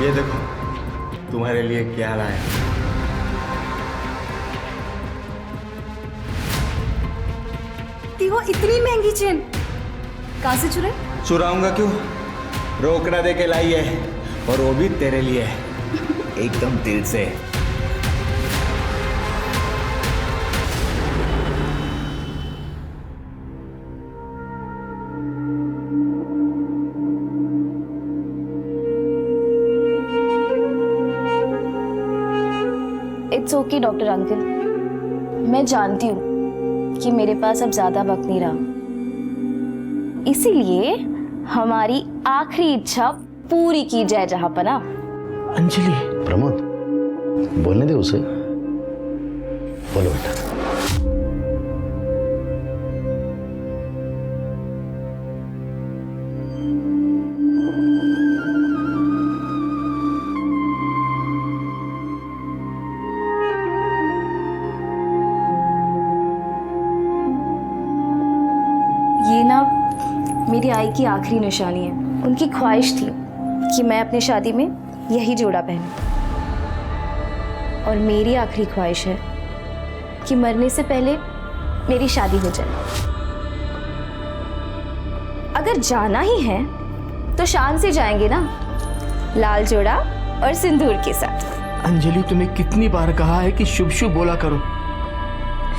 ये देखो तुम्हारे लिए क्या लाया। वो इतनी महंगी चेन कहाँ से चुराई? चुराऊंगा क्यों, रोकड़ा दे के लाई है, और वो भी तेरे लिए एकदम दिल से। इट्स ओके डॉक्टर अंकल, मैं जानती हूँ कि मेरे पास अब ज्यादा वक्त नहीं रहा, इसीलिए हमारी आखिरी इच्छा पूरी की जाए जहांपना। अंजलि। प्रमोद, बोलने दे उसे। बोलो बेटा। ये ना मेरी आई की आखिरी निशानी है। उनकी ख्वाहिश थी कि मैं अपनी शादी में यही जोड़ा पहनूं, और मेरी आखिरी ख्वाहिश है कि मरने से पहले मेरी शादी हो जाए। अगर जाना ही है तो शान से जाएंगे ना, लाल जोड़ा और सिंदूर के साथ। अंजलि, तुम्हें कितनी बार कहा है कि शुभ शुभ बोला करो,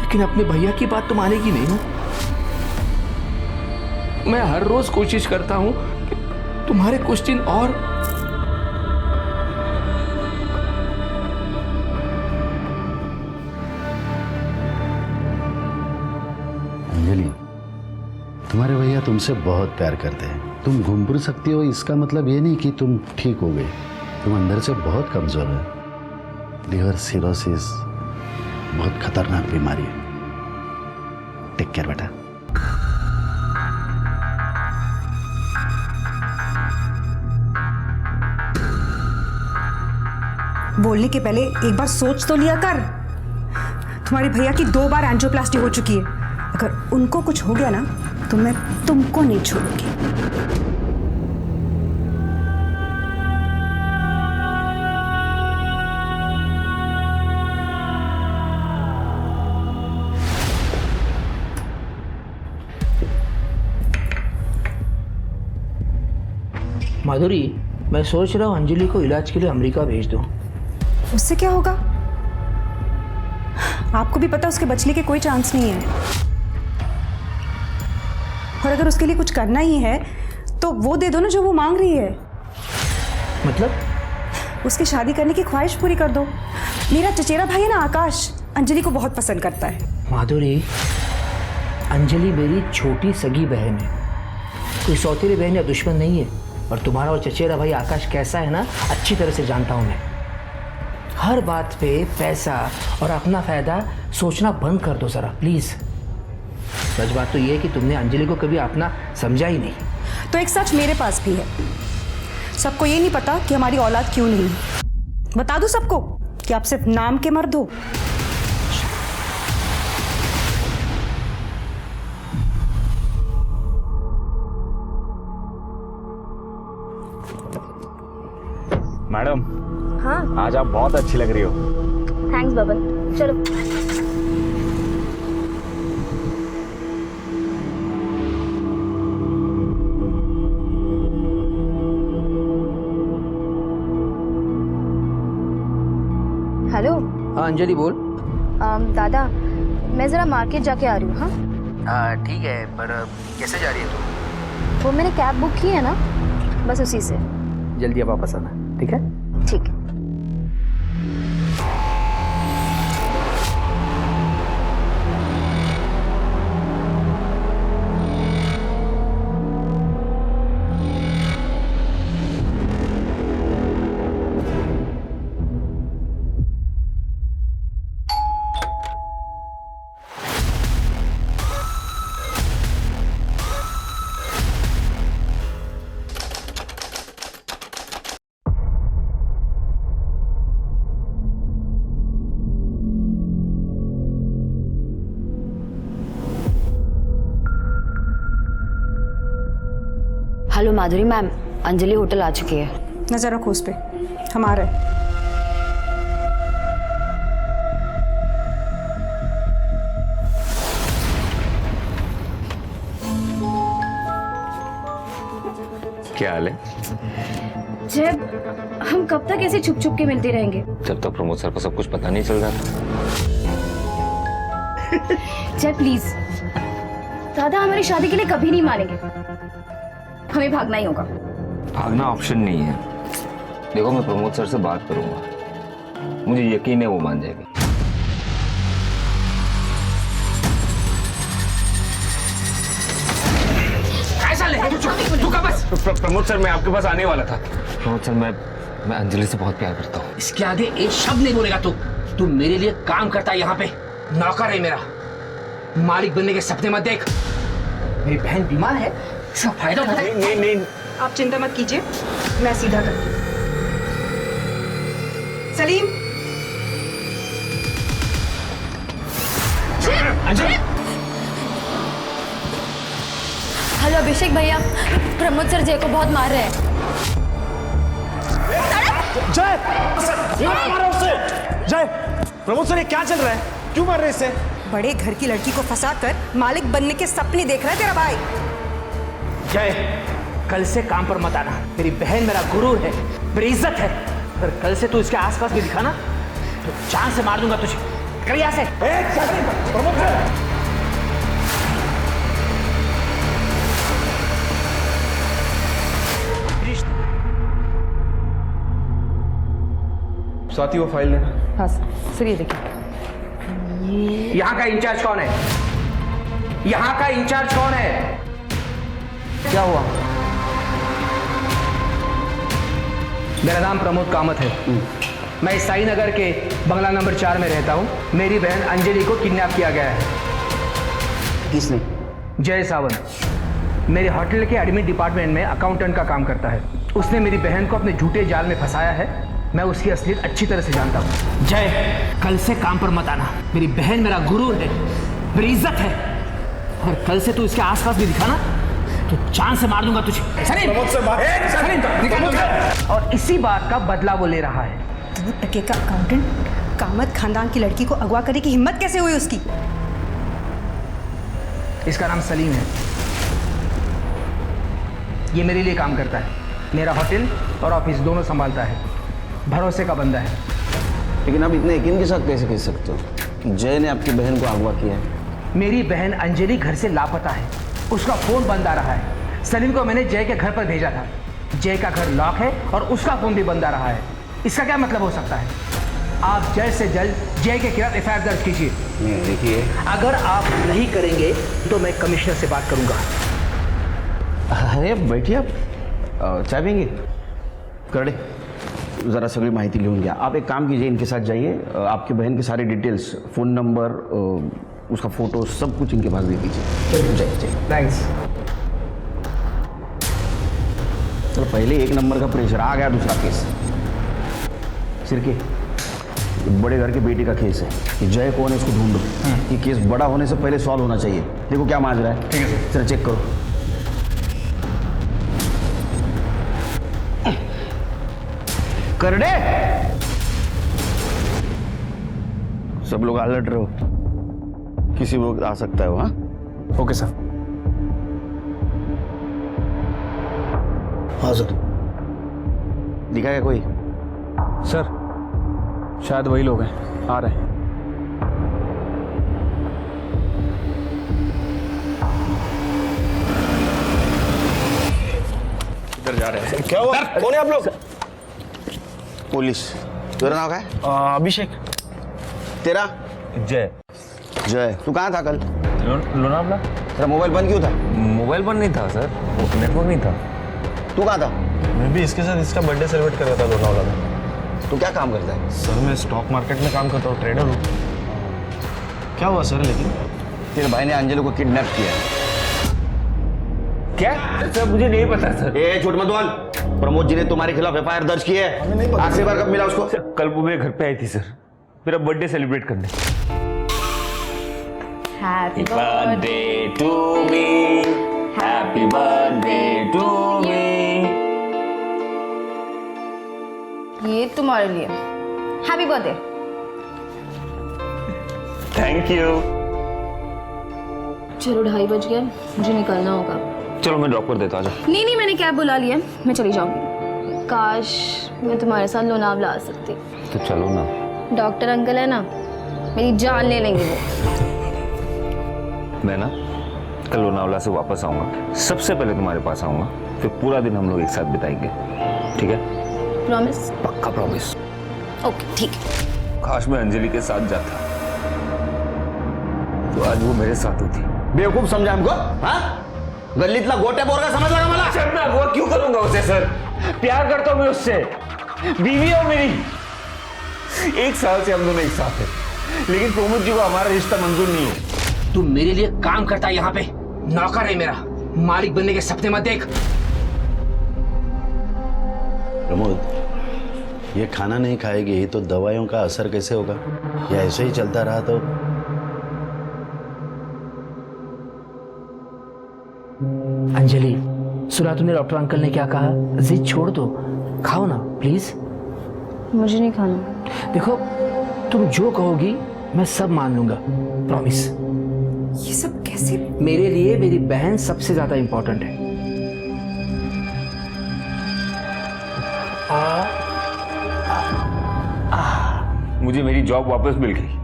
लेकिन अपने भैया की बात तो मानेगी नहीं ना। मैं हर रोज कोशिश करता हूं कि तुम्हारे कुछ दिन और। अंजलि, तुम्हारे भैया तुमसे बहुत प्यार करते हैं। तुम घूम फिर सकती हो, इसका मतलब ये नहीं कि तुम ठीक हो गए। तुम अंदर से बहुत कमजोर है। लिवर सिरोसिस बहुत खतरनाक बीमारी है। टेक केयर बेटा। बोलने के पहले एक बार सोच तो लिया कर। तुम्हारे भैया की 2 बार एंजियोप्लास्टी हो चुकी है। अगर उनको कुछ हो गया ना तो मैं तुमको नहीं छोड़ूंगी। माधुरी, मैं सोच रहा हूँ अंजलि को इलाज के लिए अमेरिका भेज दूँ। उससे क्या होगा? आपको भी पता उसके बचने के कोई चांस नहीं है। और अगर उसके लिए कुछ करना ही है तो वो दे दो ना जो वो मांग रही है। मतलब? उसकी शादी करने की ख्वाहिश पूरी कर दो। मेरा चचेरा भाई है ना आकाश, अंजलि को बहुत पसंद करता है। माधुरी, अंजलि मेरी छोटी सगी बहन है, कोई सौतेली बहन या दुश्मन नहीं है। और तुम्हारा और चचेरा भाई आकाश कैसा है ना, अच्छी तरह से जानता हूँ मैं। हर बात पे पैसा और अपना फायदा सोचना बंद कर दो जरा प्लीज। सच बात तो ये है कि तुमने अंजलि को कभी अपना समझा ही नहीं। तो एक सच मेरे पास भी है। सबको ये नहीं पता कि हमारी औलाद क्यों नहीं। बता दो सबको कि आप सिर्फ नाम के मर्द हो। मैडम, हाँ, आज आप बहुत अच्छी लग रही हो। थैंक्स बबन। चलो। हेलो। हाँ अंजलि बोल। दादा, मैं जरा मार्केट जाके आ रही हूँ। हाँ ठीक है, पर कैसे जा रही है तू? वो मैंने कैब बुक की है ना, बस उसी से। जल्दी अब वापस आना, ठीक है? ठीक है। हेलो माधुरी मैम, अंजलि होटल आ चुकी है। नजर रखो उस पे, हम आ रहे हैं। क्या हाल है? जब हम कब तक ऐसे छुप छुप के मिलते रहेंगे? जब तक प्रमोद सर को सब कुछ पता नहीं चल रहा था। जय प्लीज, दादा हमारी शादी के लिए कभी नहीं मानेंगे, हमें भागना ही होगा। भागना ऑप्शन नहीं है। देखो मैं प्रमोद सर से बात करूंगा, मुझे यकीन है वो मान जाएंगे। प्रमोद सर मैं आपके पास आने वाला था। प्रमोद सर मैं अंजलि से बहुत प्यार करता हूँ। इसके आगे एक शब्द नहीं बोलेगा तू मेरे लिए काम करता है यहाँ पे, नौकर है मेरा। मालिक बनने के सपने मत देख। मेरी बहन बीमार है, इसका फायदा उठा। नहीं आप चिंता मत कीजिए, मैं सीधा करती हूँ। सलीम, हेलो अभिषेक भैया, प्रमोद सर जय को बहुत मार रहे हैं। जय, प्रमोद सर ये क्या चल रहा है? क्यों मार रहे इससे? बड़े घर की लड़की को फंसाकर मालिक बनने के सपने देख रहा है तेरा भाई। जय, कल से काम पर मत आना। मेरी बहन मेरा गुरूर है, मेरी इज्जत है। अगर कल से तू इसके आसपास भी दिखा ना तो जान से मार दूंगा तुझे। कर यहाँ से। प्रमोद सर, स्वाति वो फाइल लेना। हाँ सर, ये देखिए। यहाँ का इंचार्ज कौन है? यहाँ का इंचार्ज कौन है? क्या हुआ? मेरा नाम प्रमोद कामत है। मैं साई नगर के बंगला नंबर 4 में रहता हूँ। मेरी बहन अंजलि को किडनैप किया गया है। किसने? जय सावंत मेरे होटल के एडमिन डिपार्टमेंट में अकाउंटेंट का काम करता है। उसने मेरी बहन को अपने झूठे जाल में फंसाया है। मैं उसकी असलियत अच्छी तरह से जानता हूँ। जय, कल से काम पर मत आना। मेरी बहन मेरा गुरूर है, मेरी इज्जत है। और कल से तू इसके आसपास भी दिखा ना तो जान से मार दूंगा तुझे। और इसी बात का बदला वो ले रहा है। 2 टके का अकाउंटेंट कामत खानदान की लड़की को अगवा करने की हिम्मत कैसे हुई उसकी? इसका नाम सलीम है। ये मेरे लिए काम करता है। मेरा होटल और ऑफिस दोनों संभालता है। भरोसे का बंदा है। लेकिन आप इतने यकीन के साथ कैसे कह सकते हो कि जय ने आपकी बहन को अगवा किया है? मेरी बहन अंजलि घर से लापता है, उसका फोन बंद आ रहा है। सलीम को मैंने जय के घर पर भेजा था। जय का घर लॉक है और उसका फोन भी बंद आ रहा है। इसका क्या मतलब हो सकता है? आप जल्द से जल्द जय के खिलाफ FIR दर्ज कीजिए। देखिए, अगर आप नहीं करेंगे तो मैं कमिश्नर से बात करूंगा। अरे बैठिए, आप चाय पिएंगे? करड़े ज़रा सगळी माहिती लिहून घ्या। आप एक काम कीजिए, इनके साथ जाइए, आपकी बहन के सारे डिटेल्स, फ़ोन नंबर, उसका फ़ोटो, सब कुछ इनके पास दे दीजिए। जाइए। थैंक्स। चलो, पहले 1 नंबर का प्रेशर आ गया, दूसरा केस सिरके बड़े घर के बेटे का केस है कि जय कौन है इसको ढूंढो। ये केस बड़ा होने से पहले सॉल्व होना चाहिए। देखो क्या मांग रहा है। ठीक है सर। चलो चेक करो। करड़े, सब लोग अलर्ट रहो, किसी वक्त आ सकता है वो। हाँ, ओके सर। हाँ सर। दिखा क्या कोई? सर शायद वही लोग हैं, आ रहे हैं। इधर जा रहे हैं। क्या हुआ? कौन है आप लोग? पुलिस। तेरा नाम क्या है? अभिषेक। तेरा? जय। जय। तू कहाँ था कल? लोनावला। तेरा मोबाइल बंद क्यों था? मोबाइल बंद नहीं था सर, नेटवर्क नहीं था। तू कहाँ था? मैं भी इसके साथ इसका बर्थडे सेलिब्रेट कर रहा था लोनावला में। तू क्या काम करता है? सर मैं स्टॉक मार्केट में काम करता हूँ, ट्रेडर हूँ। क्या हुआ सर? लेकिन तेरे भाई ने अंजलि को किडनैप किया है। क्या सर? मुझे नहीं पता सर। ए झूठ मत बोल। प्रमोद जी ने तुम्हारे खिलाफ FIR दर्ज की है। आखिरी बार कब मिला उसको? कल वो मेरे घर पे आई थी सर, मेरा बर्थडे सेलिब्रेट करने। Happy birthday to me, happy birthday to me. तुम्हारे लिए। Happy birthday. Thank you. चलो 2:30 बज गया, मुझे निकलना होगा। चलो मैं ड्रॉप कर देता हूँ, आजा। नहीं, मैंने कैब बुला लिया, मैं चली जाऊंगी। काश मैं तुम्हारे साथ लोनावला आ सकती। तो चलो ना। डॉक्टर अंकल है ना, मेरी जान ले लेंगे वो। मैं ना कल लोनावला से वापस आऊंगा, सबसे पहले तुम्हारे पास आऊंगा, फिर पूरा दिन हम लोग एक साथ बिताएंगे, ठीक है? प्रॉमिस? पक्का प्रॉमिस। ओके ठीक है। काश मैं अंजलि के साथ जाता तो आज वो मेरे साथ होती। बेवकूफ समझा हमको? हाँ, गल्लीतला गोट्या बोरगा समजला का मला? सर मैं अगवा क्यों करूंगा उसे सर? प्यार करता हूं मैं उससे, बीवी है मेरी। 1 साल से हम दोनों एक साथ हैं, लेकिन प्रमोद जी को हमारा रिश्ता मंजूर नहीं है। तू मेरे लिए काम करता है यहाँ पे, नौकर है मेरा। मालिक बनने के सपने मत देख। प्रमोद, ये खाना नहीं खाएगी तो दवाइयों का असर कैसे होगा? या ऐसे ही चलता रहा तो? अंजलि, सुना तूने डॉक्टर अंकल ने क्या कहा? जिद छोड़ दो, खाओ ना प्लीज। मुझे नहीं खाना। देखो, तुम जो कहोगी मैं सब मान लूंगा, प्रॉमिस। ये सब कैसे? मेरे लिए मेरी बहन सबसे ज्यादा इंपॉर्टेंट है। मुझे मेरी जॉब वापस मिल गई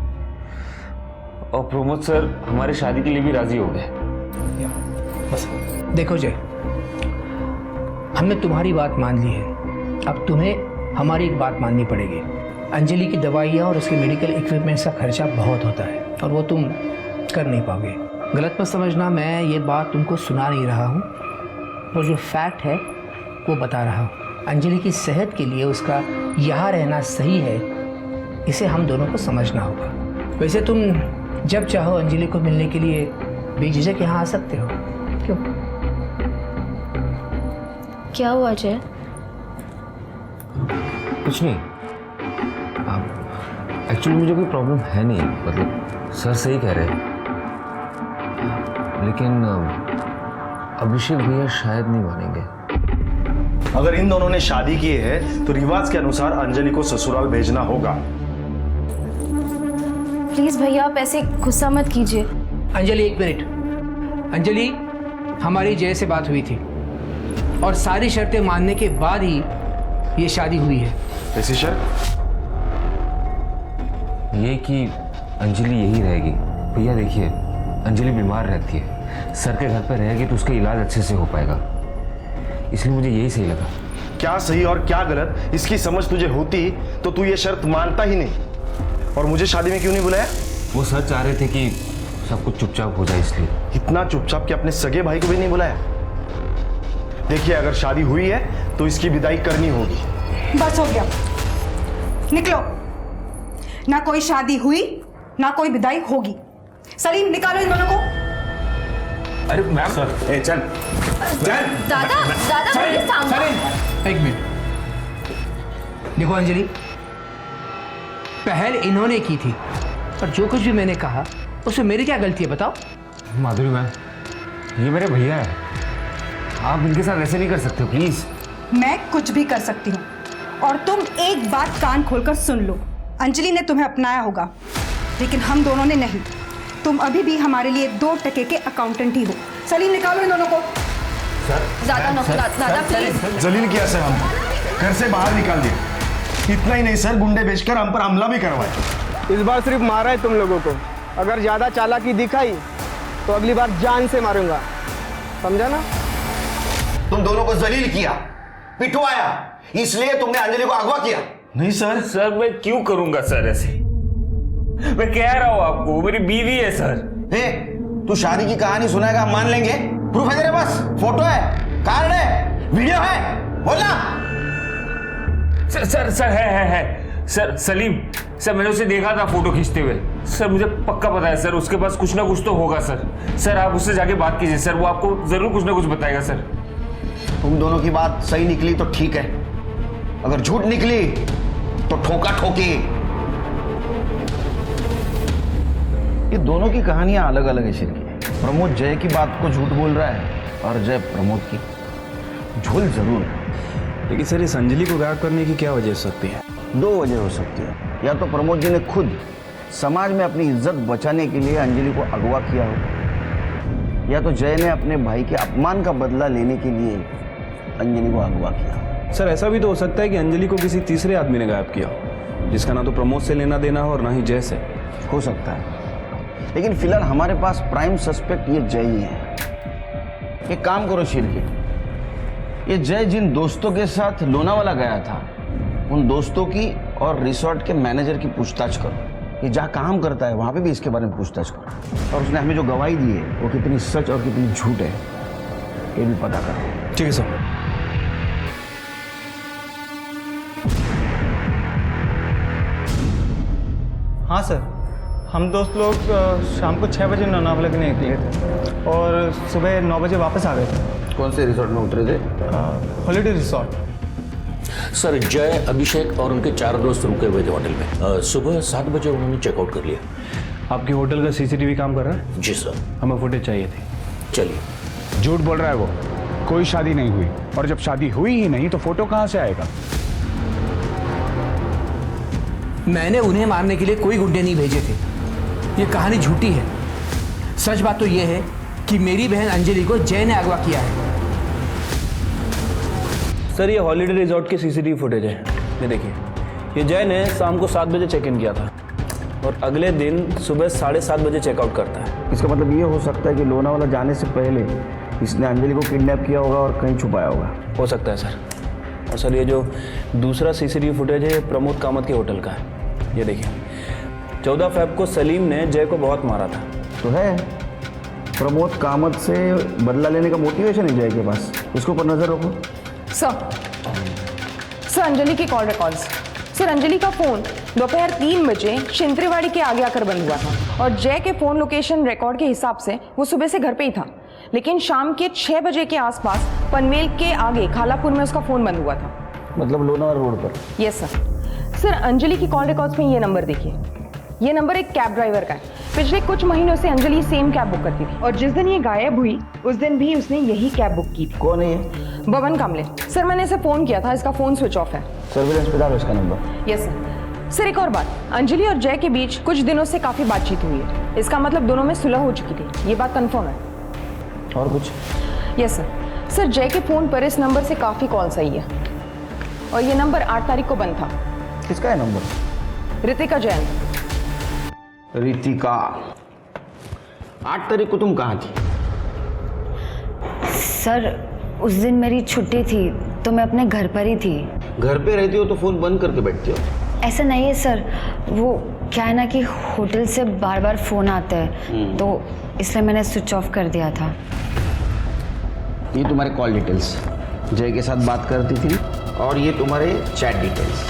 और प्रमोद सर हमारी शादी के लिए भी राजी हो गए। बस देखो जय, हमने तुम्हारी बात मान ली है, अब तुम्हें हमारी एक बात माननी पड़ेगी। अंजलि की दवाइयाँ और उसके मेडिकल इक्विपमेंट्स का खर्चा बहुत होता है और वो तुम कर नहीं पाओगे। गलत मत समझना, मैं ये बात तुमको सुना नहीं रहा हूँ, वो जो फैक्ट है वो बता रहा हूँ। अंजलि की सेहत के लिए उसका यहाँ रहना सही है, इसे हम दोनों को समझना होगा। वैसे तुम जब चाहो अंजलि को मिलने के लिए बेझिझक यहाँ आ सकते हो। क्यों? क्या हुआ जय? कुछ नहीं, एक्चुअली मुझे कोई प्रॉब्लम है नहीं, मतलब सर सही कह रहे हैं, लेकिन अभिषेक भैया शायद नहीं मानेंगे। अगर इन दोनों ने शादी की है तो रिवाज के अनुसार अंजलि को ससुराल भेजना होगा। प्लीज भैया आप ऐसे गुस्सा मत कीजिए। अंजलि एक मिनट। अंजलि, हमारी जय से बात हुई थी और सारी शर्तें मानने के बाद ही ये शादी हुई है। ऐसी शर्त? ये कि अंजलि यही रहेगी। भैया देखिए, अंजलि बीमार रहती है, सर के घर पर रहेगी तो उसका इलाज अच्छे से हो पाएगा, इसलिए मुझे यही सही लगा। क्या सही और क्या गलत इसकी समझ तुझे होती तो तू ये शर्त मानता ही नहीं। और मुझे शादी में क्यों नहीं बुलाया? वो सर चाह रहे थे कि सब कुछ चुपचाप हो जाए, इसलिए। इतना चुपचाप कि अपने सगे भाई को भी नहीं बुलाया? देखिए, अगर शादी हुई है तो इसकी विदाई करनी होगी। बस हो गया, निकलो। ना कोई शादी हुई ना कोई विदाई होगी। सलीम, निकालो इन दोनों को। अरे मैम सर, ए चल चल। दादा प्लीज थामो। एक मिनट, देखो अंजलि, पहल इन्होंने की थी और जो कुछ भी मैंने कहा उसमें मेरी क्या गलती है बताओ? माधुरी मैम, ये मेरे भैया है, आप इनके साथ ऐसे नहीं कर सकते प्लीज। मैं कुछ भी कर सकती हूँ और तुम एक बात कान खोलकर सुन लो। अंजलि ने तुम्हें अपनाया होगा लेकिन हम दोनों ने नहीं। तुम अभी भी हमारे लिए 2 टके के अकाउंटेंट ही हो। सलीम, निकालो इन दोनों को। दादा प्लीज। जलील किया सर, हम घर से बाहर निकाल दिए। इतना ही नहीं सर, गुंडे बेचकर हम पर हमला भी करवाए। इस बार सिर्फ मारा है तुम लोगों को, अगर ज्यादा चालाकी दिखाई तो अगली बार जान से मारूंगा, समझा ना? तुम दोनों को जलील किया, पिटवाया, इसलिए तुमने अंजलि को अगवा किया। नहीं सर। सर मैं क्यों करूंगा सर ऐसे? मैं कह रहा हूं आपको, वो मेरी बीवी है सर। ए, तू शादी की कहानी सुनाएगा, हम मान लेंगे। प्रूफ है तेरे पास? फोटो है, कार्ड है, वीडियो है, बोलना। सर है सर। सलीम सर, मैंने उसे देखा था फोटो खींचते हुए। सर मुझे पक्का पता है सर, उसके पास कुछ ना कुछ तो होगा सर। सर आप उससे जाके बात कीजिए सर, वो आपको जरूर कुछ ना कुछ बताएगा सर। तुम दोनों की बात सही निकली तो ठीक है, अगर झूठ निकली तो ठोका ठोकी। ये दोनों की कहानियां अलग अलग है शिरकी। प्रमोद जय की बात को झूठ बोल रहा है और जय प्रमोद की। झोल जरूर है, लेकिन सर इस अंजलि को गायब करने की क्या वजह हो सकती है? दो वजह हो सकती है। या तो प्रमोद जी ने खुद समाज में अपनी इज्जत बचाने के लिए अंजलि को अगवा किया हो, या तो जय ने अपने भाई के अपमान का बदला लेने के लिए अंजलि को अगवा किया। सर ऐसा भी तो हो सकता है कि अंजलि को किसी तीसरे आदमी ने गायब किया हो, जिसका ना तो प्रमोद से लेना देना हो और ना ही जय से। हो सकता है, लेकिन फिलहाल हमारे पास प्राइम सस्पेक्ट ये जय ही है। एक काम करो शिरके, ये जय जिन दोस्तों के साथ लोनावाला गया था उन दोस्तों की और रिसोर्ट के मैनेजर की पूछताछ करो। ये जहाँ काम करता है वहाँ पे भी इसके बारे में पूछताछ करो, और उसने हमें जो गवाही दी है वो कितनी सच और कितनी झूठ है ये भी पता करो। ठीक है सर। हाँ सर, हम दोस्त लोग शाम को 6 बजे लोनावाला के लिए निकले थे और सुबह 9 बजे वापस आ गए थे। कौन से रिसोर्ट में उतरे थे? Holiday resort. सर जय, अभिषेक और उनके 4 दोस्त रुके हुए थे होटल में। सुबह 7 बजे उन्होंने चेकआउट कर लिया। आपके होटल का सीसीटीवी काम कर रहा है? जी सर। हमें फुटेज चाहिए थी। चलिए। झूठ बोल रहा है वो, कोई शादी नहीं हुई, और जब शादी हुई ही नहीं तो फोटो कहाँ से आएगा? मैंने उन्हें मारने के लिए कोई गुंडे नहीं भेजे थे। ये कहानी झूठी है। सच बात तो ये है कि मेरी बहन अंजलि को जय ने अगवा किया है। सर ये हॉलीडे रिजॉर्ट की सीसीटीवी फुटेज है, ये देखिए। ये जय ने शाम को 7 बजे चेक इन किया था और अगले दिन सुबह 7:30 बजे चेकआउट करता है। इसका मतलब ये हो सकता है कि लोनावाला जाने से पहले इसने अंजलि को किडनैप किया होगा और कहीं छुपाया होगा। हो सकता है सर। और सर ये जो दूसरा सीसीटीवी फुटेज है ये प्रमोद कामत के होटल का है, ये देखिए। 14 फ़रवरी को सलीम ने जय को बहुत मारा था। तो है, प्रमोद कामत से बदला लेने का मोटिवेशन है जय के पास। उसके ऊपर नजर रखो। सर अंजलि की कॉल रिकॉर्ड्स। सर अंजलि का फोन दोपहर 3 बजे शिंत्रेवाड़ी के आगे आकर बंद हुआ था और जय के फोन लोकेशन रिकॉर्ड के हिसाब से वो सुबह से घर पे ही था, लेकिन शाम के 6 बजे के आसपास पनवेल के आगे खालापुर में उसका फोन बंद हुआ था। मतलब लोनावाला रोड पर? Yes sir. सर अंजलि की कॉल रिकॉर्ड्स में ये नंबर देखिए। ये नंबर एक कैब ड्राइवर का है। पिछले कुछ महीनों से अंजलि सेम कैब बुक करती थी और जिस दिन ये गायब हुई उस दिन भी उसने यही कैब बुक की थी। कौन है ये? बबन कामले। सर मैंने इसे फोन किया था, इसका फोन स्विच ऑफ है। सर्विलेंस पे डालो इसका नंबर। Yes sir. सर एक और बात, अंजलि और जय के बीच कुछ दिनों से काफी बातचीत हुई है। इसका मतलब दोनों में सुलह हो चुकी थी, ये बात कंफर्म है। और कुछ? Yes sir. सर जय के फोन पर इस नंबर से काफी कॉल्स आई है और ये नंबर 8 तारीख को बंद था। किसका है नंबर? रितिका जैन। रितिका, 8 तारीख को तुम कहाँ थी? सर उस दिन मेरी छुट्टी थी तो मैं अपने घर पर ही थी। घर पे रहती हो तो फोन बंद करके बैठती हो? ऐसा नहीं है सर, वो क्या है ना कि होटल से बार बार फ़ोन आते हैं तो इसलिए मैंने स्विच ऑफ कर दिया था। ये तुम्हारे कॉल डिटेल्स, जय के साथ बात करती थी, और ये तुम्हारे चैट डिटेल्स,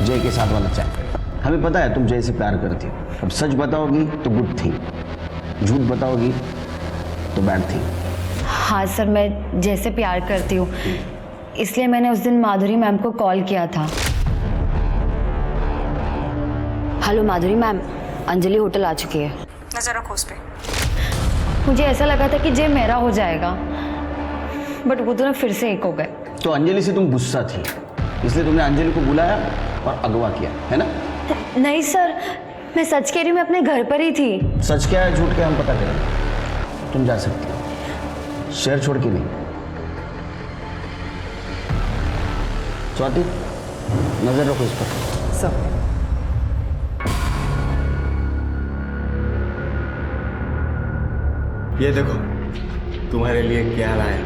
जय के साथ वाला चैट। हमें पता है तुम जय से प्यार करती हो। अब सच बताओगी तो गुड थी, झूठ बताओगी तो बैड थी। हाँ सर, मैं जैसे प्यार करती हूँ, इसलिए मैंने उस दिन माधुरी मैम को कॉल किया था। हेलो माधुरी मैम, अंजलि होटल आ चुकी है। नजर रखो उस पे। मुझे ऐसा लगा था कि जय मेरा हो जाएगा, बट वो दोनों फिर से एक हो गए। तो अंजलि से तुम गुस्सा थी, इसलिए तुमने अंजलि को बुलाया और अगवा किया, है ना? नहीं सर, मैं सच कह रही हूँ, मैं अपने घर पर ही थी। सच क्या है झूठ क्या हम पता करें। तुम जा सकती हो, शहर छोड़ के नहीं। स्वाति, नजर रखो इस पर। सब ये देखो तुम्हारे लिए क्या लाया।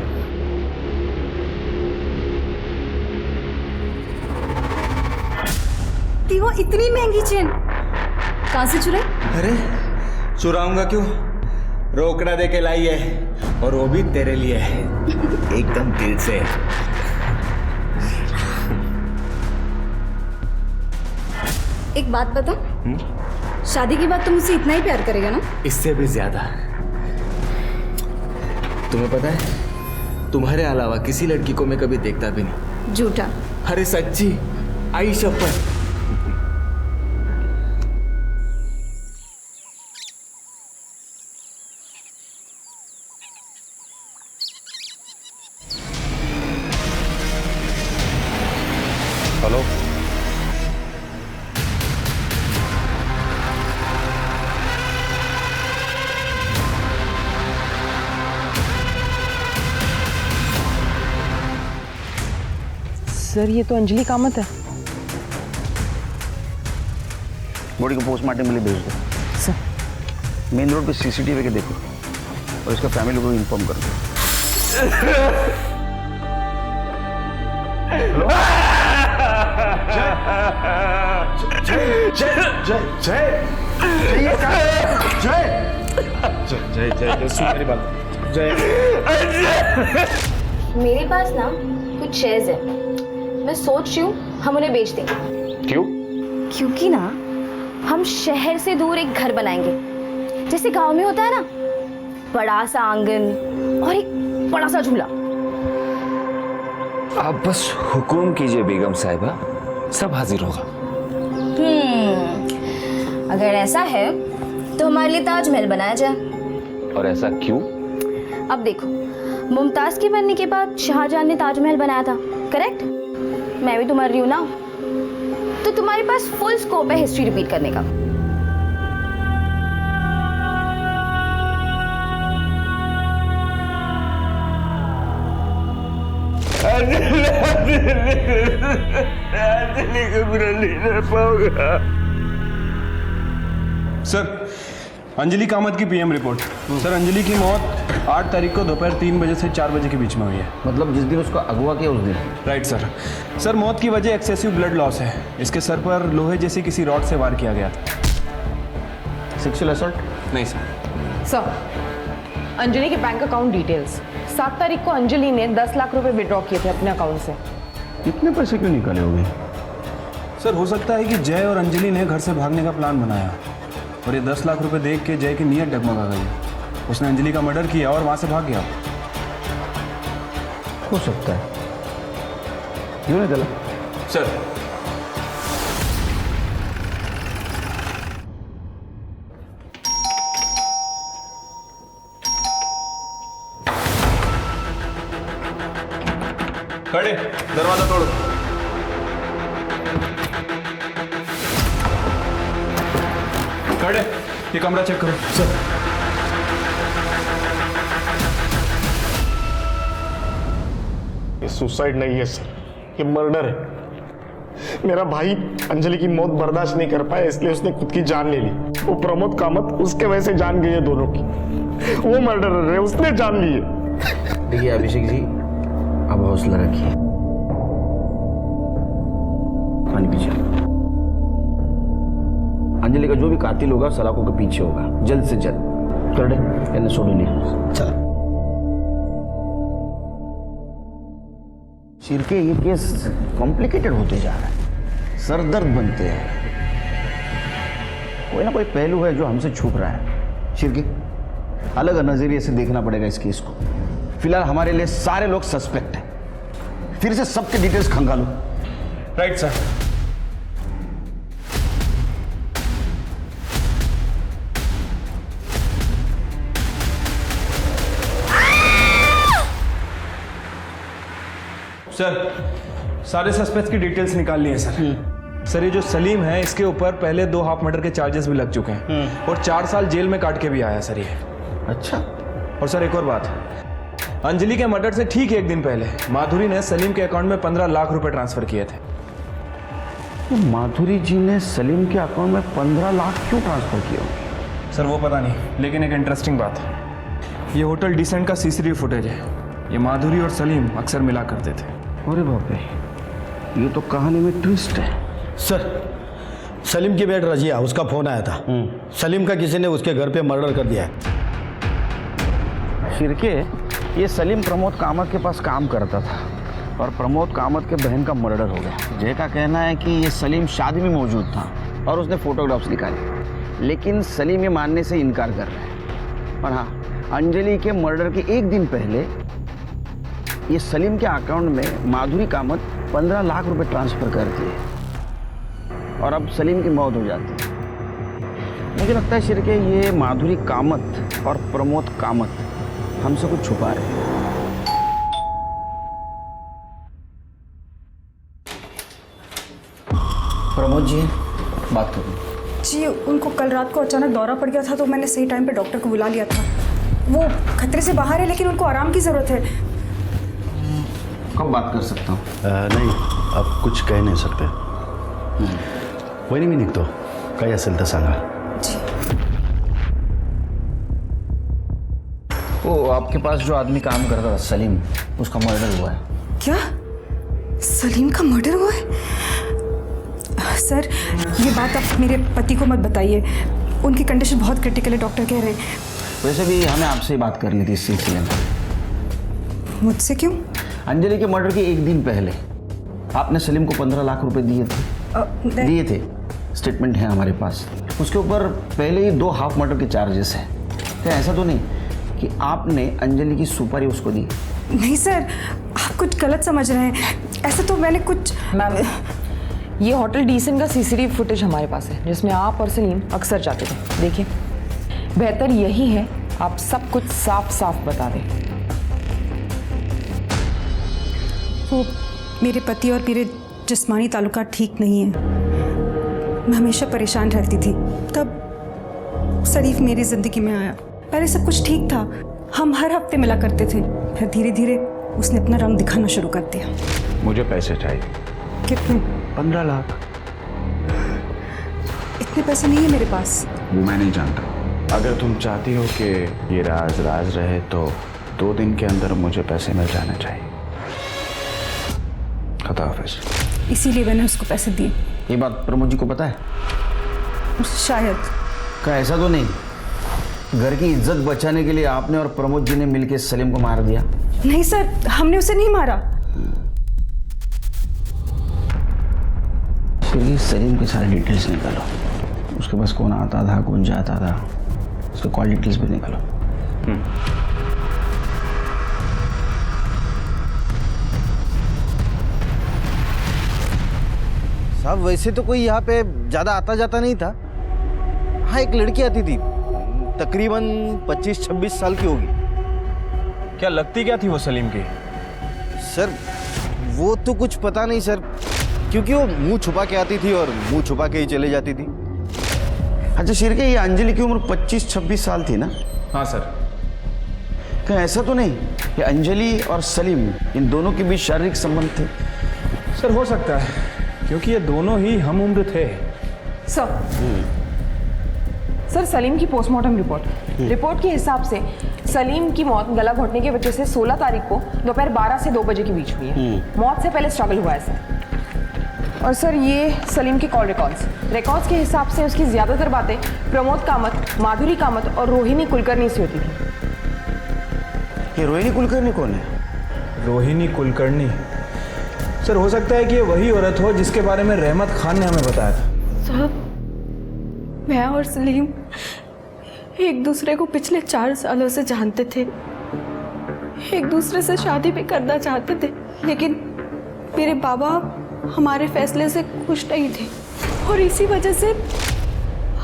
वो इतनी महंगी चेन कहाँ से चुराई? अरे चुराऊंगा क्यों, रोकड़ा दे के लाई है, और वो भी तेरे लिए है, एकदम दिल से। एक बात बता, शादी के बाद तुम मुझसे इतना ही प्यार करेगा ना? इससे भी ज्यादा। तुम्हें पता है तुम्हारे अलावा किसी लड़की को मैं कभी देखता भी नहीं। झूठा। अरे सच्ची, आई शपथ। हेलो सर ये तो अंजलि कामत है। बॉडी को पोस्टमार्टम के लिए भेज दो। सर मेन रोड पे सीसीटीवी के देखो और इसका फैमिली को इन्फॉर्म कर दो। जय जय जय जय जय जय जय सुन मेरी बात। जय मेरे पास ना कुछ शेयर्स है, मैं सोच रही हूँ हम उन्हें बेच दें। क्यों? क्योंकि ना हम शहर से दूर एक घर बनाएंगे, जैसे गांव में होता है ना, बड़ा सा आंगन और एक बड़ा सा झूला। आप बस हुकुम कीजिए बेगम साहिबा, सब हाजिर होगा। अगर ऐसा है तो हमारे लिए ताजमहल बनाया जाए। और ऐसा क्यों? अब देखो, मुमताज के बनने के बाद शाहजहां ने ताजमहल बनाया था, करेक्ट? मैं भी तो मर रही हूं ना, तो तुम्हारे पास फुल स्कोप है हिस्ट्री रिपीट करने का। अंजलि को बुरा नहीं रह पाऊंगा। सर अंजलि कामत की पीएम रिपोर्ट। सर अंजलि की मौत 8 तारीख को दोपहर 3 बजे से 4 बजे के बीच में हुई है। मतलब जिस दिन उसको अगवा किया उस दिन? Right sir. सर मौत की वजह एक्सेसिव ब्लड लॉस है। इसके सर पर लोहे जैसी किसी रॉड से वार किया गया था। Sexual assault? नहीं सर। सर अंजलि के बैंक अकाउंट डिटेल्स। 7 तारीख को अंजलि ने 10 लाख रुपए विड्रॉ किए थे अपने अकाउंट से। इतने पैसे क्यों निकाले होंगे? सर हो सकता है कि जय और अंजलि ने घर से भागने का प्लान बनाया और ये 10 लाख रुपए देख के जय की नीयत डगमगा गई। उसने अंजलि का मर्डर किया और वहां से भाग गया। हो सकता है। क्यों नहीं चला? सर खड़े, दरवाजा तोड़ो। खड़े, ये कमरा चेक करो। सर ये सुसाइड नहीं है सर, ये मर्डर है। मेरा भाई अंजलि की मौत बर्दाश्त नहीं कर पाया, इसलिए उसने खुद की जान ले ली। वो प्रमोद कामत उसके वजह से जान गई है दोनों की। वो मर्डरर है, उसने जान ली है। देखिए अभिषेक जी, अब हौसला रखिए। पानी पीछे। अंजलि का जो भी कातिल होगा सलाखों के पीछे होगा, जल्द से जल्द। कर दे, मैंने सोडू लिया। चल शिरके, ये केस कॉम्प्लिकेटेड होते जा रहा है, सरदर्द बनते हैं। कोई ना कोई पहलू है जो हमसे छुप रहा है। शिरके, अलग नजरिए से देखना पड़ेगा इस केस को। फिलहाल हमारे लिए सारे लोग सस्पेक्ट हैं। फिर से सबके डिटेल्स खंगालो। Right sir. सर सारे सस्पेक्ट्स की डिटेल्स निकाल लिए सर। सर ये जो सलीम है, इसके ऊपर पहले 2 हाफ मर्डर के चार्जेस भी लग चुके हैं और 4 साल जेल में काट के भी आया सर ये। अच्छा। और सर एक और बात, अंजलि के मर्डर से ठीक 1 दिन पहले माधुरी ने सलीम के अकाउंट में 15 लाख रुपए ट्रांसफर किए थे। तो माधुरी जी ने सलीम के अकाउंट में 15 लाख क्यों ट्रांसफर किए? सर वो पता नहीं, लेकिन एक इंटरेस्टिंग बात है, ये होटल डिसेंट का सीसीटीवी फुटेज है। ये माधुरी और सलीम अक्सर मिला करते थे। अरे बाप रे, ये तो कहानी में ट्विस्ट है। सर सलीम की बेट रजिया, उसका फोन आया था। सलीम का किसी ने उसके घर पे मर्डर कर दिया है। शिरके, ये सलीम प्रमोद कामत के पास काम करता था और प्रमोद कामत के बहन का मर्डर हो गया। जय का कहना है कि ये सलीम शादी में मौजूद था और उसने फोटोग्राफ्स निकाले, लेकिन सलीम ये मानने से इनकार कर रहा है। और हाँ, अंजलि के मर्डर के 1 दिन पहले ये सलीम के अकाउंट में माधुरी कामत 15 लाख रुपए ट्रांसफर कर दिए और अब सलीम की मौत हो जाती है। मुझे लगता है शिरके, ये माधुरी कामत और प्रमोद कामत हमसे कुछ छुपा रहे हैं। प्रमोद जी बात करो। जी उनको कल रात को अचानक दौरा पड़ गया था, तो मैंने सही टाइम पे डॉक्टर को बुला लिया था। वो खतरे से बाहर है, लेकिन उनको आराम की ज़रूरत है। कब बात कर सकता हूँ? नाही अब कुछ कह नहीं सकते. वहिनी मी निघतो. काही असेल तर सांगा. वो आपके पास जो आदमी काम करता था सलीम, उसका मर्डर हुआ है. क्या सलीम का मर्डर हुआ है? सर ये बात आप मेरे पति को मत बताइए. उनकी कंडीशन बहुत क्रिटिकल है, डॉक्टर कह रहे हैं. वैसे भी हमें आपसे ही बात करनी थी इस सिलसिले में. मुझसे क्यों? अंजलि के मर्डर के एक दिन पहले आपने सलीम को 15 लाख रुपए दिए थे. स्टेटमेंट है हमारे पास. उसके ऊपर पहले ही 2 हाफ मर्डर के चार्जेस हैं. क्या ऐसा तो नहीं कि आपने अंजलि की सुपारी उसको दी? नहीं सर, आप कुछ गलत समझ रहे हैं. ऐसा तो मैंने कुछ. मैम, ये होटल डीसेंट का सीसीटीवी फुटेज हमारे पास है जिसमें आप और सलीम अक्सर जाते थे. देखिए, बेहतर यही है आप सब कुछ साफ साफ बता दें. वो मेरे पति और मेरे जिस्मानी ताल्लुकात ठीक नहीं है. मैं हमेशा परेशान रहती थी. तब शरीफ मेरी ज़िंदगी में आया. पहले सब कुछ ठीक था, हम हर हफ्ते मिला करते थे. फिर धीरे धीरे उसने अपना रंग दिखाना शुरू कर दिया. मुझे पैसे चाहिए. कितने? 15 लाख. इतने पैसे नहीं है मेरे पास. वो मैं नहीं जानता. अगर तुम चाहती हो कि ये राज राज रहे तो 2 दिन के अंदर मुझे पैसे मिल जाने चाहिए. खुदा हाफिज. इसीलिए मैंने उसको पैसे दिए. ये बात प्रमोद जी को पता है? शायद. क्या ऐसा तो नहीं घर की इज्जत बचाने के लिए आपने और प्रमोद जी ने मिलकर सलीम को मार दिया? नहीं सर, हमने उसे नहीं मारा. फिर सलीम के सारे डिटेल्स निकालो. उसके पास कौन आता था, कौन जाता था, उसके कॉल डिटेल्स भी निकालो. साहब वैसे तो कोई यहाँ पे ज़्यादा आता जाता नहीं था. हाँ, एक लड़की आती थी, तकरीबन 25-26 साल की होगी. क्या लगती क्या थी वो सलीम की? सर वो तो कुछ पता नहीं सर, क्योंकि वो मुंह छुपा के आती थी और मुंह छुपा के ही चले जाती थी. अच्छा शिरके, ये अंजलि की उम्र 25-26 साल थी ना? हाँ सर. क्या ऐसा तो नहीं कि अंजलि और सलीम इन दोनों के बीच शारीरिक संबंध थे? सर हो सकता है, क्योंकि ये दोनों ही हम उम्र थे. सर सलीम की पोस्टमार्टम रिपोर्ट के हिसाब से सलीम की मौत गला घोटने की वजह से 16 तारीख को दोपहर 12 से 2 बजे के बीच हुई है. मौत से पहले स्ट्रगल हुआ है सर. और सर ये सलीम के कॉल रिकॉर्ड्स के हिसाब से उसकी ज़्यादातर बातें प्रमोद कामत, माधुरी कामत और रोहिणी कुलकर्णी से होती थी. ये रोहिणी कुलकर्णी कौन है? रोहिणी कुलकर्णी सर हो सकता है कि ये वही औरत हो जिसके बारे में रहमत खान ने हमें बताया था. साहब, मैं और सलीम एक दूसरे को पिछले 4 सालों से जानते थे. एक दूसरे से शादी भी करना चाहते थे, लेकिन मेरे बाबा हमारे फैसले से खुश नहीं थे और इसी वजह से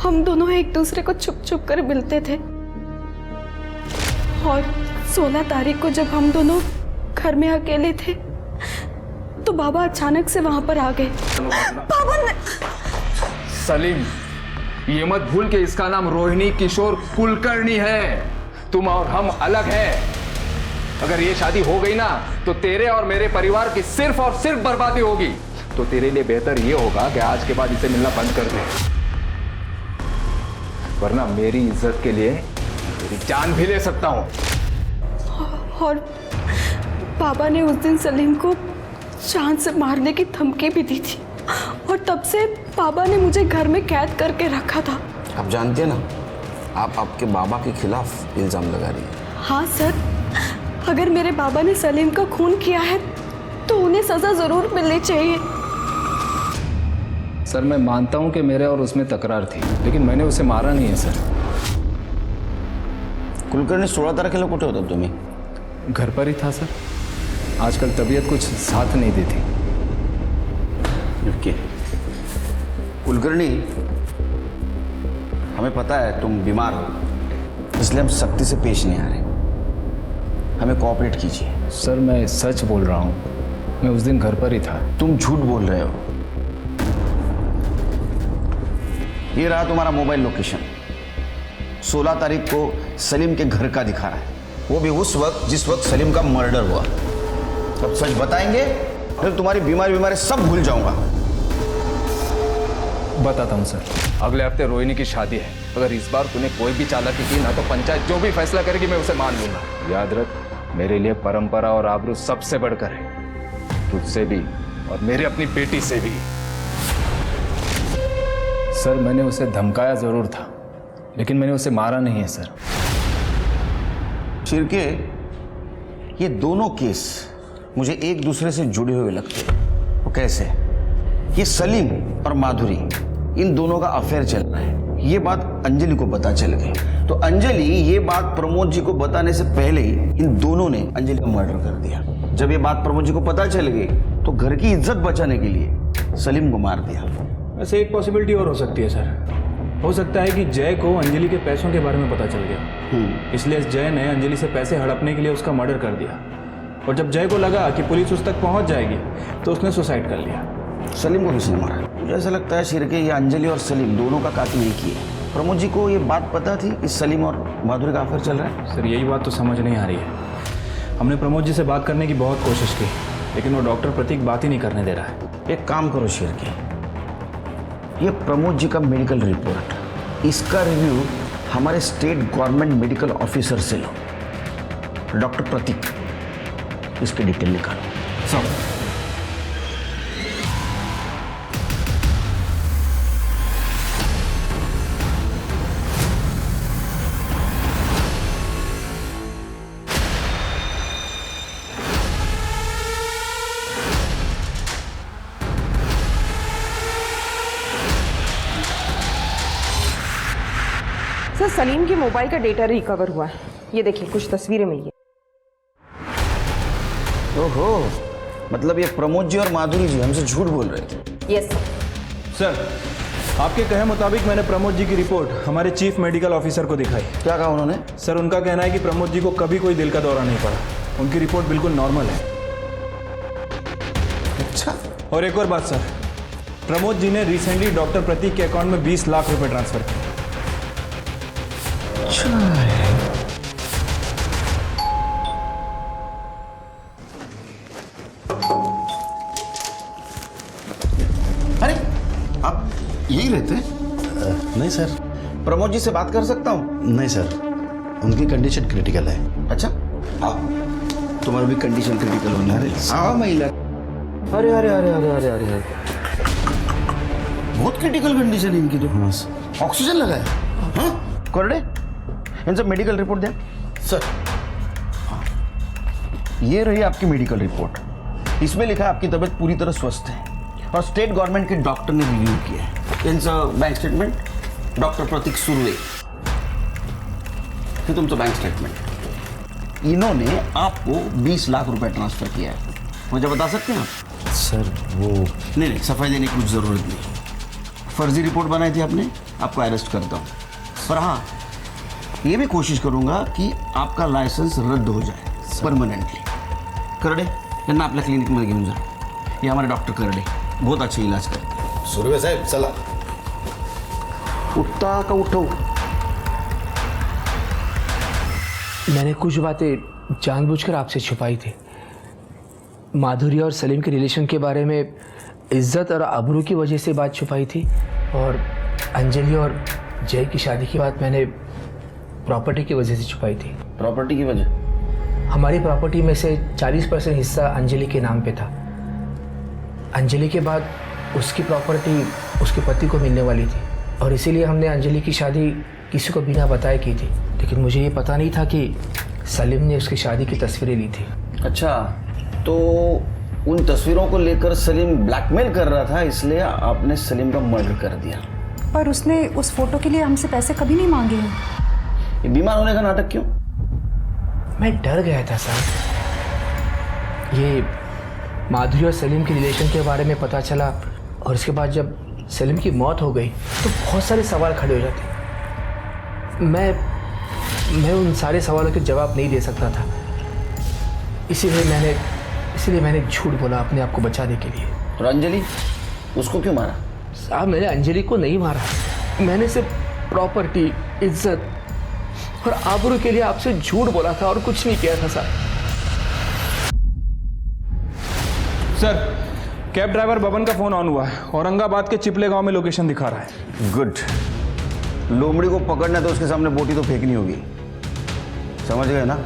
हम दोनों एक दूसरे को छुप छुप कर मिलते थे. और 16 तारीख को जब हम दोनों घर में अकेले थे तो बाबा अचानक से वहां पर आ गए. बाबा ने... सलीम, ये मत भूल के इसका नाम रोहिणी किशोर कुलकर्णी है. तुम और हम अलग हैं. अगर ये शादी हो गई ना तो तेरे और मेरे परिवार की सिर्फ और सिर्फ बर्बादी होगी. तो तेरे लिए बेहतर ये होगा कि आज के बाद इसे मिलना बंद कर दे, वरना मेरी इज्जत के लिए तेरी जान भी ले सकता हूं. और बाबा ने उस दिन सलीम को जान से मारने की धमकी भी दी थी और तब से बाबा ने मुझे घर में कैद करके रखा था. आप जानते हैं ना, आप आपके बाबा के खिलाफ इल्जाम लगा रही हैं. हाँ सर, अगर मेरे बाबा ने सलीम का खून किया है तो उन्हें सजा जरूर मिलनी चाहिए. सर मैं मानता हूं कि मेरे और उसमें तकरार थी, लेकिन मैंने उसे मारा नहीं है सर. कुलकर्णी 16 तारखेला कुठे होता तुम्ही? घर पर ही था सर. आजकल तबीयत कुछ साथ नहीं देती. ओके कुलकर्णी, हमें पता है तुम बीमार हो, इसलिए हम सख्ती से पेश नहीं आ रहे. हमें कोऑपरेट कीजिए. सर मैं सच बोल रहा हूँ, मैं उस दिन घर पर ही था. तुम झूठ बोल रहे हो. ये रहा तुम्हारा मोबाइल लोकेशन. 16 तारीख को सलीम के घर का दिखा रहा है, वो भी उस वक्त जिस वक्त सलीम का मर्डर हुआ. अब सच बताएंगे फिर तुम्हारी बीमारी सब भूल जाऊंगा। बताता हूँ सर, अगले हफ्ते रोहिणी की शादी है। अगर इस बार तूने कोई भी चालाकी की ना तो पंचायत जो भी फैसला करेगी मैं उसे मान लूंगा। याद रख, मेरे लिए परंपरा और आबरू सबसे बढ़कर है, तुझसे भी और मेरी अपनी बेटी से भी। सर मैंने उसे धमकाया जरूर था, लेकिन मैंने उसे मारा नहीं है सर। शिरके, ये दोनों केस मुझे एक दूसरे से जुड़े हुए लगते हैं। वो कैसे? ये सलीम और माधुरी, इन दोनों का अफेयर चल रहा है। ये बात अंजलि को पता चल गई, तो अंजलि ये बात प्रमोद जी को बताने से पहले ही इन दोनों ने अंजलि का मर्डर कर दिया। जब ये बात प्रमोद जी को पता चल गई तो घर की इज्जत बचाने के लिए सलीम को मार दिया। वैसे एक पॉसिबिलिटी और हो सकती है सर, हो सकता है कि जय को अंजलि के पैसों के बारे में पता चल गया, इसलिए जय ने अंजलि से पैसे हड़पने के लिए उसका मर्डर कर दिया। और जब जय को लगा कि पुलिस उस तक पहुंच जाएगी तो उसने सुसाइड कर लिया। सलीम को किसने मारा? मुझे ऐसा लगता है शिरके, ये अंजलि और सलीम दोनों का कातिल एक ही है। प्रमोद जी को ये बात पता थी कि सलीम और माधुरी का अफेयर चल रहा है? सर यही बात तो समझ नहीं आ रही है। हमने प्रमोद जी से बात करने की बहुत कोशिश की, लेकिन वो डॉक्टर प्रतीक बात ही नहीं करने दे रहा है। एक काम करो शिरके, ये प्रमोद जी का मेडिकल रिपोर्ट, इसका रिव्यू हमारे स्टेट गवर्नमेंट मेडिकल ऑफिसर से लो। डॉक्टर प्रतीक, इसकी डिटेल निकालो सब। सर सलीम के मोबाइल का डेटा रिकवर हुआ है, ये देखिए कुछ तस्वीरें मिली है। ओहो, मतलब ये प्रमोद जी और माधुरी जी हमसे झूठ बोल रहे थे। यस सर, आपके कहे मुताबिक मैंने प्रमोद जी की रिपोर्ट हमारे चीफ मेडिकल ऑफिसर को दिखाई। क्या कहा उन्होंने? सर उनका कहना है कि प्रमोद जी को कभी कोई दिल का दौरा नहीं पड़ा, उनकी रिपोर्ट बिल्कुल नॉर्मल है। अच्छा। और एक और बात सर, प्रमोद जी ने रिसेंटली डॉक्टर प्रतीक के अकाउंट में 20 लाख रुपए ट्रांसफर किए। अरे आप यही रहते हैं? नहीं सर। प्रमोद जी से बात कर सकता हूँ? नहीं सर, उनकी कंडीशन क्रिटिकल है। अच्छा, आओ, तुम्हारी भी कंडीशन क्रिटिकल होना है। आओ महिला। अरे अरे अरे अरे अरे अरे अरे, बहुत क्रिटिकल कंडीशन है इनकी तो। ऑक्सीजन लगा है? हाँ कोरडे, इनसे मेडिकल रिपोर्ट दें सर। ये रही आपकी मेडिकल रिपोर्ट, इसमें लिखा है आपकी तबीयत पूरी तरह स्वस्थ है और स्टेट गवर्नमेंट के डॉक्टर ने रिव्यू किया है। इनका बैंक स्टेटमेंट, डॉक्टर प्रतीक सुरवे, फिर तुमचा बैंक स्टेटमेंट। इन्होंने आपको 20 लाख रुपए ट्रांसफर किया है। मुझे बता सकते हैं आप? सर वो नहीं, सफाई देने की कुछ जरूरत नहीं। फर्जी रिपोर्ट बनाई थी आपने, आपको अरेस्ट करता हूँ। पर हाँ, ये भी कोशिश करूंगा कि आपका लाइसेंस रद्द हो जाए परमानेंटली। करडे यांना आपल्या क्लिनिकमध्ये घेऊन जा। ये हमारे डॉक्टर करडे बहुत अच्छे इलाज करते हैं। सुरवे साहेब चला। उठता का उठो। मैंने कुछ बातें जानबूझकर आपसे छुपाई थी। माधुरी और सलीम के रिलेशन के बारे में इज्जत और आबरू की वजह से बात छुपाई थी, और अंजलि और जय की शादी की बात मैंने प्रॉपर्टी की वजह से छुपाई थी। प्रॉपर्टी की वजह? हमारी प्रॉपर्टी में से 40% हिस्सा अंजलि के नाम पे था। अंजलि के बाद उसकी प्रॉपर्टी उसके पति को मिलने वाली थी, और इसीलिए हमने अंजलि की शादी किसी को बिना बताए की थी। लेकिन मुझे ये पता नहीं था कि सलीम ने उसकी शादी की तस्वीरें ली थी। अच्छा, तो उन तस्वीरों को लेकर सलीम ब्लैकमेल कर रहा था, इसलिए आपने सलीम का मर्डर कर दिया। पर उसने उस फोटो के लिए हमसे पैसे कभी नहीं मांगे हैं। ये बीमार होने का नाटक क्यों? मैं डर गया था साहब। ये माधुरी और सलीम के रिलेशन के बारे में पता चला, और इसके बाद जब सलीम की मौत हो गई तो बहुत सारे सवाल खड़े हो जाते। मैं उन सारे सवालों के जवाब नहीं दे सकता था, इसीलिए मैंने झूठ बोला अपने आप को बचाने के लिए। और अंजलि, उसको क्यों मारा? साहब मैंने अंजलि को नहीं मारा, मैंने सिर्फ प्रॉपर्टी, इज्जत और आबरू के लिए आपसे झूठ बोला था और कुछ नहीं किया था साहब। सर कैब ड्राइवर बबन का फोन ऑन हुआ है, औरंगाबाद के चिपले गांव में लोकेशन दिखा रहा है। गुड। लोमड़ी को पकड़ना तो उसके सामने बोटी तो फेंकनी होगी, समझ गए ना?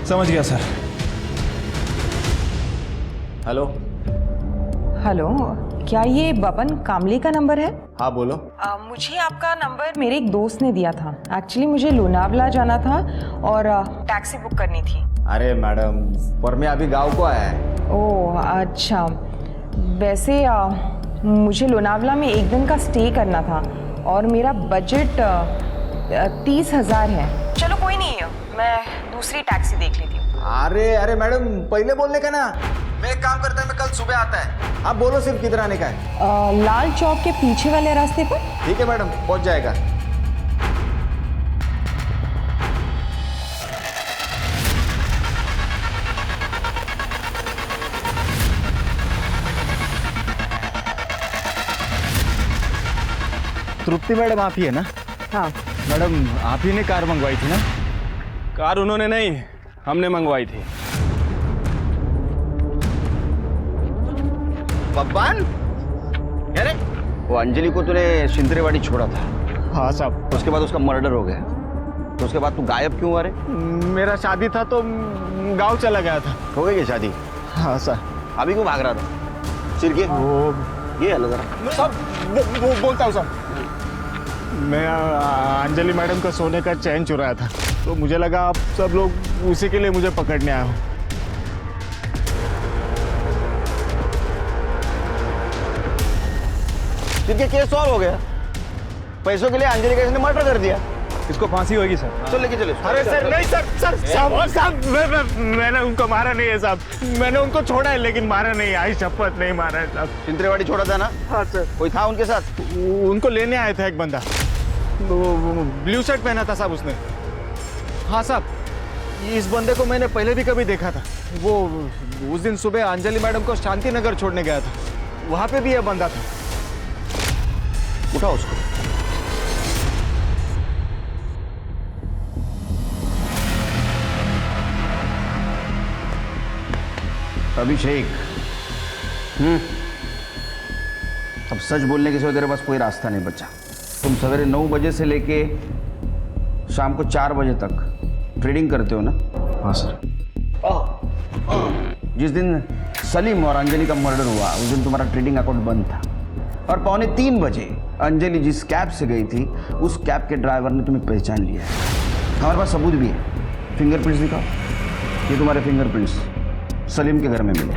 समझ गया सर। हेलो। हेलो, क्या ये बबन कामली का नंबर है? हाँ बोलो। मुझे आपका नंबर मेरे एक दोस्त ने दिया था। एक्चुअली मुझे लोनावला जाना था और टैक्सी बुक करनी थी। अरे मैडम, पर मैं अभी गांव को आया है। ओह अच्छा, वैसे मुझे लोनावला में एक दिन का स्टे करना था और मेरा बजट 30,000 है। चलो कोई नहीं, मैं दूसरी टैक्सी देख लेती हूँ। अरे मैडम, पहले बोलने का ना। मैं एक काम करता है, मैं कल सुबह आता है। आप बोलो सिर्फ किधर आने का है। लाल चौक के पीछे वाले रास्ते पर। ठीक है मैडम, पहुंच जाएगा। तृप्ति मैडम आप ही है ना? हाँ मैडम, आप ही ने कार मंगवाई थी ना? कार उन्होंने नहीं, हमने मंगवाई थी। बब्बान, अरे वो अंजलि को तूने शिंतरेवाड़ी छोड़ा था। हाँ साहब। उसके बाद उसका मर्डर हो गया, तो उसके बाद तू गायब क्यों हुआ रे? मेरा शादी था तो गांव चला गया था। हो गई क्या शादी? हाँ सर। अभी क्यों भाग रहा था? सिर के वो ये अलग रहा। सब बोलता हूँ साहब। मैं अंजलि मैडम का सोने का चैन चुराया था, तो मुझे लगा आप सब लोग उसी के लिए मुझे पकड़ने आए हो। जिनके केस सॉल्व हो गया, पैसों के लिए अंजलि का इसने मर्डर कर दिया। इसको फांसी होगी सर। चल लेके चले। अरे सर नहीं सर, साहब मैंने उनको मारा नहीं है साहब। मैंने उनको छोड़ा है लेकिन मारा नहीं, आई शपथ नहीं मारा है साहब। शिंतरेवाड़ी छोड़ा था ना? हाँ सर। कोई था उनके साथ? उनको लेने आया था एक बंदा, ब्लू शर्ट पहना था साहब उसने। हाँ साहब, इस बंदे को मैंने पहले भी कभी देखा था। वो उस दिन सुबह अंजलि मैडम को शांति नगर छोड़ने गया था, वहां पे भी यह बंदा था। उठाओ उसको। अभिषेक, अब सच बोलने के सिवा तेरे पास कोई रास्ता नहीं बचा। तुम सवेरे 9 बजे से लेके शाम को 4 बजे तक ट्रेडिंग करते हो ना? हाँ सर। जिस दिन सलीम और अंजलि का मर्डर हुआ उस दिन तुम्हारा ट्रेडिंग अकाउंट बंद था, और 2:45 बजे अंजलि जिस कैब से गई थी उस कैब के ड्राइवर ने तुम्हें पहचान लिया है। हमारे पास सबूत भी है, फिंगरप्रिंट्स दिखाओ। ये तुम्हारे फिंगरप्रिंट्स सलीम के घर में मिले।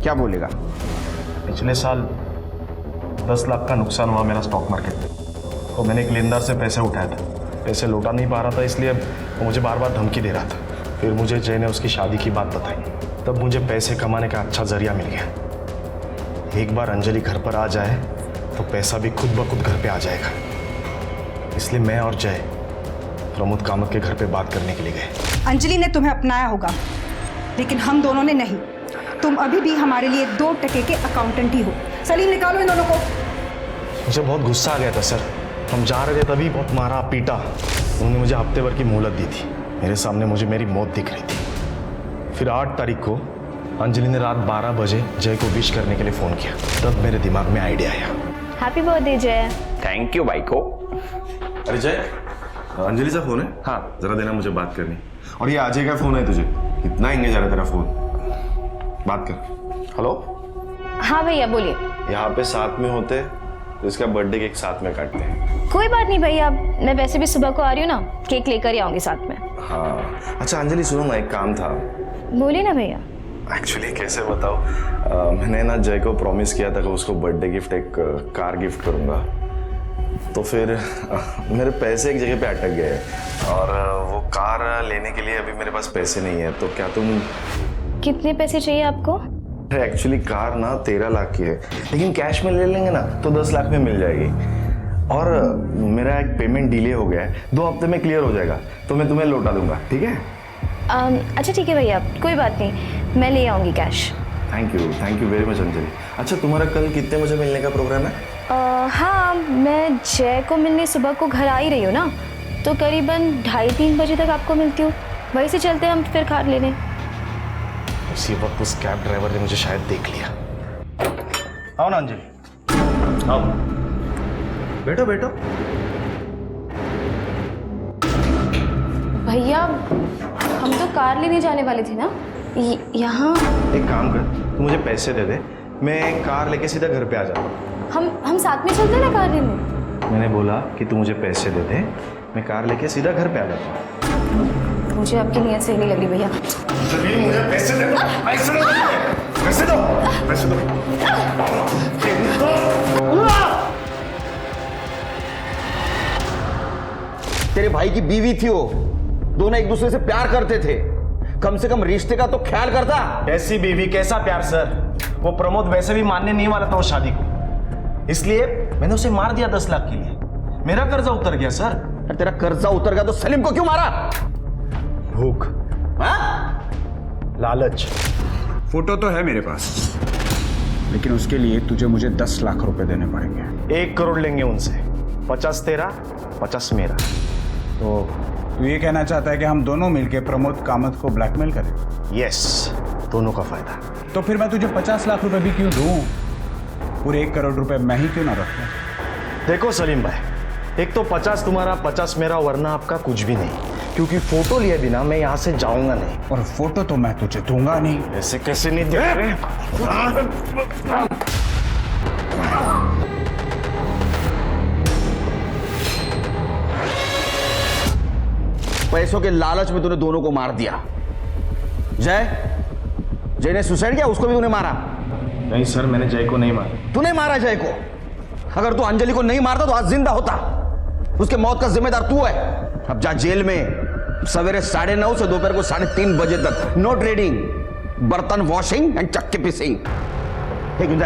क्या बोलेगा? पिछले साल 10 लाख का नुकसान हुआ मेरा स्टॉक मार्केट में, तो मैंने एक लेनदार से पैसे उठाए थे। पैसे लौटा नहीं पा रहा था, इसलिए वो मुझे बार बार धमकी दे रहा था। फिर मुझे जय ने उसकी शादी की बात बताई, तब मुझे पैसे कमाने का अच्छा जरिया मिल गया। एक बार अंजलि घर पर आ जाए तो पैसा भी खुद ब खुद घर पे आ जाएगा। इसलिए मैं और जय प्रमोद कामत के घर पे बात करने के लिए गए। अंजलि ने तुम्हें अपनाया होगा, लेकिन हम दोनों ने नहीं। तुम अभी भी हमारे लिए 2 टके के अकाउंटेंट ही हो। सलीम, निकालो इन दोनों को। मुझे बहुत गुस्सा आ गया था सर। हम जा रहे थे तभी बहुत मारा पीटा। उन्होंने मुझे हफ्ते भर की मोहलत दी थी। मेरे सामने मुझे मेरी मौत दिख रही थी। फिर 8 तारीख को अंजलि ने रात 12 बजे जय को विश करने के लिए फ़ोन किया। तब मेरे दिमाग में आइडिया आया। हैप्पी बर्थडे जय। थैंक यू भाई को। अरे जय, अंजलि सा फोन है? हाँ। जरा देना, मुझे बात करनी। और ये अजय का फोन है तुझे? कितना एंगेज आ रहा है तेरा फोन? बात कर। हेलो। हाँ भैया बोलिए। यहाँ पे साथ में होते तो इसका बर्थडे केक साथ में काटते हैं। कोई बात नहीं भैया, मैं वैसे भी सुबह को आ रही हूँ ना, केक लेकर ही आऊंगी साथ में। हाँ अच्छा अंजलि, सुनो ना, एक काम था। बोलिए ना भैया। एक्चुअली कैसे बताओ, मैंने ना जय को प्रॉमिस किया था कि उसको बर्थडे गिफ्ट एक कार गिफ्ट करूँगा। तो फिर मेरे पैसे एक जगह पे अटक गए और वो कार लेने के लिए अभी मेरे पास पैसे नहीं है। तो क्या तुम... कितने पैसे चाहिए आपको? एक्चुअली कार ना 13 लाख की है, लेकिन कैश में ले लेंगे ना तो 10 लाख में मिल जाएगी। और मेरा एक पेमेंट डिले हो गया है, 2 हफ्ते में क्लियर हो जाएगा, तो मैं तुम्हें लौटा दूंगा, ठीक है? अच्छा ठीक है भैया, कोई बात नहीं, मैं ले आऊँगी cash. Thank you very much Anjali. अच्छा तुम्हारा कल कितने बजे मिलने का प्रोग्राम है? हाँ, मैं जय को मिलने सुबह को घर आ ही रही हूँ ना, तो करीबन 2:30-3 बजे तक आपको मिलती हूँ। वहीं से चलते हम फिर कार लेने। इसी वक्त उस कैब ड्राइवर ने मुझे शायद देख लिया। आओ ना अंजलि, आओ, बैठो बैठो। भैया हम तो कार लेने जाने वाले थे ना, यहाँ। एक काम कर, तू मुझे पैसे दे दे, मैं कार लेके सीधा घर पे आ जाता हूँ। हम साथ में चलते ना कार लेने। मैंने बोला कि तू मुझे पैसे दे दे, मैं कार लेके सीधा घर पे आ जाता हूँ। मुझे आपकी नीयत सही नहीं लग रही भैया। जमीन मुझे पैसे दे दो, पैसे दो, पैसे दो, पैसे दो। तेरे भाई की बीवी थी वो, दोनों एक दूसरे से प्यार करते थे, कम से कम रिश्ते का तो ख्याल करता। ऐसी बीवी कैसा प्यार सर, वो प्रमोद वैसे भी मानने नहीं वाला था वो शादी को, इसलिए मैंने उसे मार दिया 10 लाख के लिए। मेरा कर्जा उतर गया सर। तेरा कर्जा उतर गया तो सलीम को क्यों मारा? भूख, लालच। फोटो तो है मेरे पास, लेकिन उसके लिए तुझे मुझे 10 लाख रुपए देने पड़ेंगे। 1 करोड़ लेंगे उनसे, 50 तेरा, 50 मेरा। तो तू ये कहना चाहता है कि हम दोनों मिलकर प्रमोद कामत को ब्लैकमेल करें? यस, दोनों का फायदा। तो फिर मैं तुझे 50 लाख रुपए भी क्यों दूं? पूरे 1 करोड़ रुपए मैं ही क्यों ना रखूं? देखो सलीम भाई, एक तो 50 तुम्हारा, 50 मेरा, वरना आपका कुछ भी नहीं, क्योंकि फोटो लिए बिना मैं यहाँ से जाऊंगा नहीं। और फोटो तो मैं तुझे दूंगा नहीं। ऐसे कैसे नहीं दे रहे? पैसों के लालच में तूने दोनों को मार दिया। जय ने सुसाइड किया, उसको भी तूने मारा? नहीं सर, मैंने जय को नहीं मारा। तूने मारा जय को? अगर तू अंजलि को नहीं मारता तो आज जिंदा होता। उसके मौत का जिम्मेदार तू है। अब जा जेल में सवेरे 9:30 से दोपहर को 3:30 बजे तक। नो ट्रेडिंग, बर्तन वॉशिंग एंड चक्के पिसिंग। एक मिनट